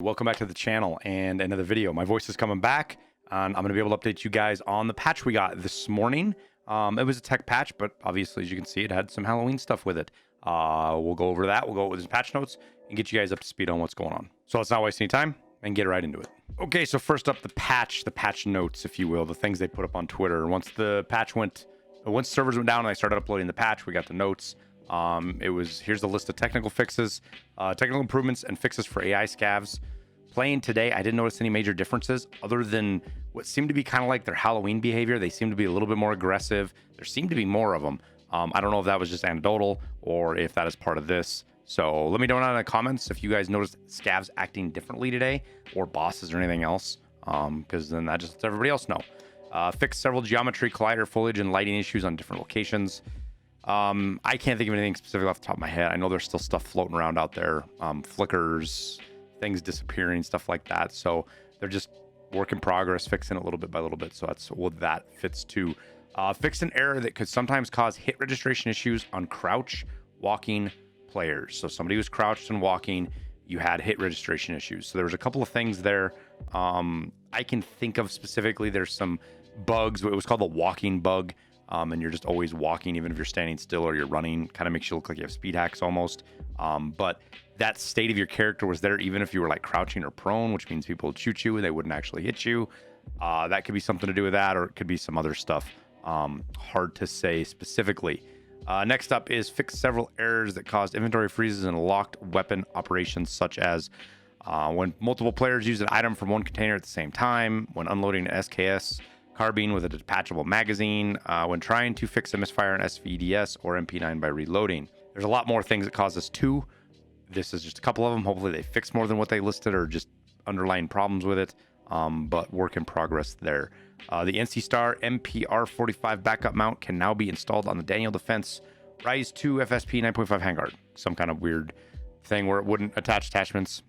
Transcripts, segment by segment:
Welcome back to the channel and another video. My voice is coming back and I'm going to be able to update you guys on the patch we got this morning. It was a tech patch, but obviously, as you can see, it had some Halloween stuff with it. We'll go over that. We'll go over the patch notes and get you guys up to speed on what's going on. So let's not waste any time and get right into it. Okay, so first up, the patch notes, if you will, the things they put up on Twitter. Once servers went down and I started uploading the patch, we got the notes. Here's the list of technical fixes, technical improvements and fixes for AI scavs. Playing today, I didn't notice any major differences other than what seemed to be kind of like their Halloween behavior. They seemed to be a little bit more aggressive. There seemed to be more of them. I don't know if that was just anecdotal or if that is part of this. So let me know down in the comments if you guys noticed scavs acting differently today or bosses or anything else, because then that just lets everybody else know. Fixed several geometry, collider, foliage, and lighting issues on different locations. I can't think of anything specific off the top of my head. I know there's still stuff floating around out there, flickers, things disappearing, stuff like that. So they're just work in progress, fixing it little bit by little bit. So that's what that fits to. Fixed an error that could sometimes cause hit registration issues on crouch walking players. So somebody who's crouched and walking, you had hit registration issues. So there was a couple of things there. I can think of specifically, there's some bugs. It was called the walking bug. And you're just always walking, even if you're standing still or you're running. Kind of makes you look like you have speed hacks almost. But that state of your character was there even if you were like crouching or prone, which means people would shoot you and they wouldn't actually hit you. That could be something to do with that, or it could be some other stuff. Hard to say specifically. Next up is fix several errors that caused inventory freezes and locked weapon operations, such as when multiple players use an item from one container at the same time, when unloading an SKS carbine with a detachable magazine, when trying to fix a misfire in SVDS or MP9 by reloading. There's a lot more things that cause this too. This is just a couple of them. Hopefully they fix more than what they listed or just underlying problems with it, but work in progress there. The NC Star MPR45 backup mount can now be installed on the Daniel Defense Rise 2 FSP 9.5 handguard. Some kind of weird thing where it wouldn't attach attachments.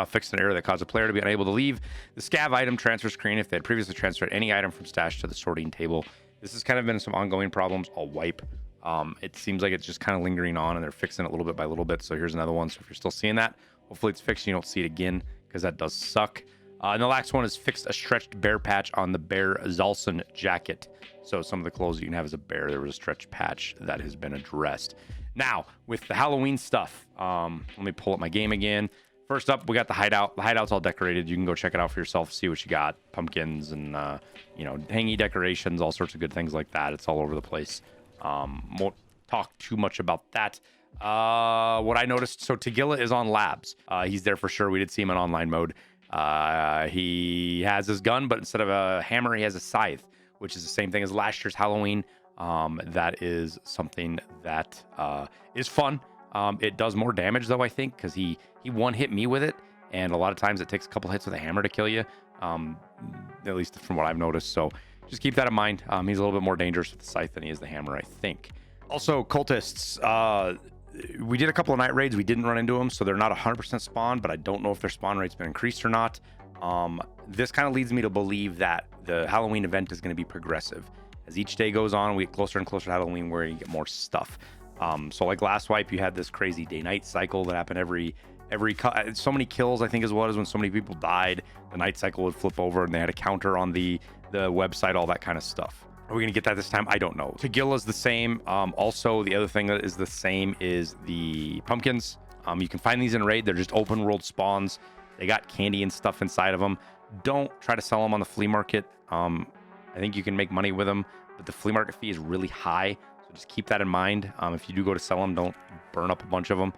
Fixed an error that caused a player to be unable to leave the scav item transfer screen if they had previously transferred any item from stash to the sorting table. This has kind of been some ongoing problems. I'll wipe. It seems like it's just kind of lingering on and they're fixing it little bit by little bit. So here's another one. So if you're still seeing that, hopefully it's fixed and you don't see it again, because that does suck. And the last one is fixed a stretched bear patch on the bear Zalson jacket. So some of the clothes you can have as a bear, there was a stretch patch that has been addressed. Now with the Halloween stuff, let me pull up my game again. First up, we got the Hideout. The Hideout's all decorated. You can go check it out for yourself, see what you got. Pumpkins and, hangy decorations, all sorts of good things like that. It's all over the place. Won't talk too much about that. What I noticed, so Tagilla is on labs. He's there for sure. We did see him in online mode. He has his gun, but instead of a hammer, he has a scythe, which is the same thing as last year's Halloween. That is something that is fun. It does more damage though, I think, because he one hit me with it, and a lot of times it takes a couple hits with a hammer to kill you, at least from what I've noticed. So just keep that in mind. He's a little bit more dangerous with the scythe than he is the hammer, I think. Also, cultists. We did a couple of night raids. We didn't run into them, so they're not 100% spawn, but I don't know if their spawn rate's been increased or not. This kind of leads me to believe that the Halloween event is going to be progressive. As each day goes on, we get closer and closer to Halloween, where you get more stuff. So like last wipe, you had this crazy day-night cycle that happened every so many kills, I think, is what is when so many people died, the night cycle would flip over and they had a counter on the website, all that kind of stuff. Are we gonna get that this time? I don't know. Tagilla is the same. Also, the other thing that is the same is the pumpkins. You can find these in raid. They're just open world spawns. They got candy and stuff inside of them. Don't try to sell them on the flea market. I think you can make money with them, but the flea market fee is really high. Just keep that in mind. If you do go to sell them, don't burn up a bunch of them.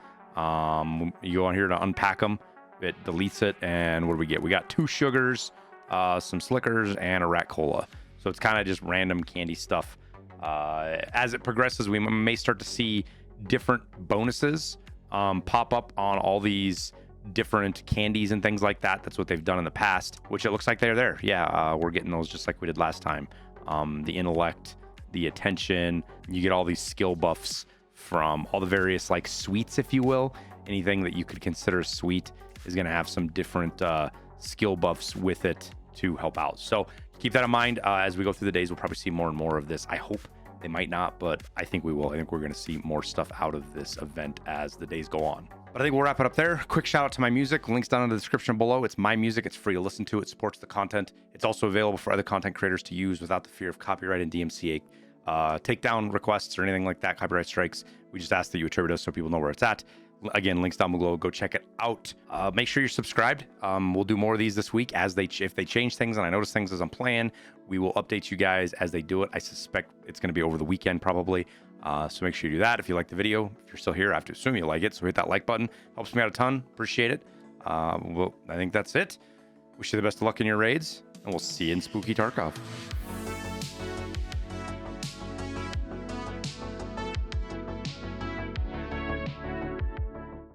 You go on here to unpack them, it deletes it, and what do we get? We got 2 sugars, some slickers, and a rat cola. So it's kind of just random candy stuff. As it progresses, we may start to see different bonuses pop up on all these different candies and things like that. That's what they've done in the past, which it looks like they're there. Yeah, we're getting those just like we did last time. The intellect, the attention, you get all these skill buffs from all the various like sweets, if you will. Anything that you could consider sweet is going to have some different skill buffs with it to help out. So keep that in mind. As we go through the days, we'll probably see more and more of this. I hope they might not, but I think we will. I think we're going to see more stuff out of this event as the days go on. But I think we'll wrap it up there. Quick shout out to my music. Links down in the description below. It's my music. It's free to listen to. It supports the content. It's also available for other content creators to use without the fear of copyright and DMCA takedown requests or anything like that, copyright strikes. We just ask that you attribute us so people know where it's at. Again, links down below. Go check it out. Make sure you're subscribed. We'll do more of these this week if they change things and I notice things as I'm playing. We will update you guys as they do it. I suspect it's going to be over the weekend probably. So make sure you do that. If you like the video, if you're still here, I have to assume you like it. So hit that like button. Helps me out a ton. Appreciate it. I think that's it. Wish you the best of luck in your raids, and we'll see you in Spooky Tarkov.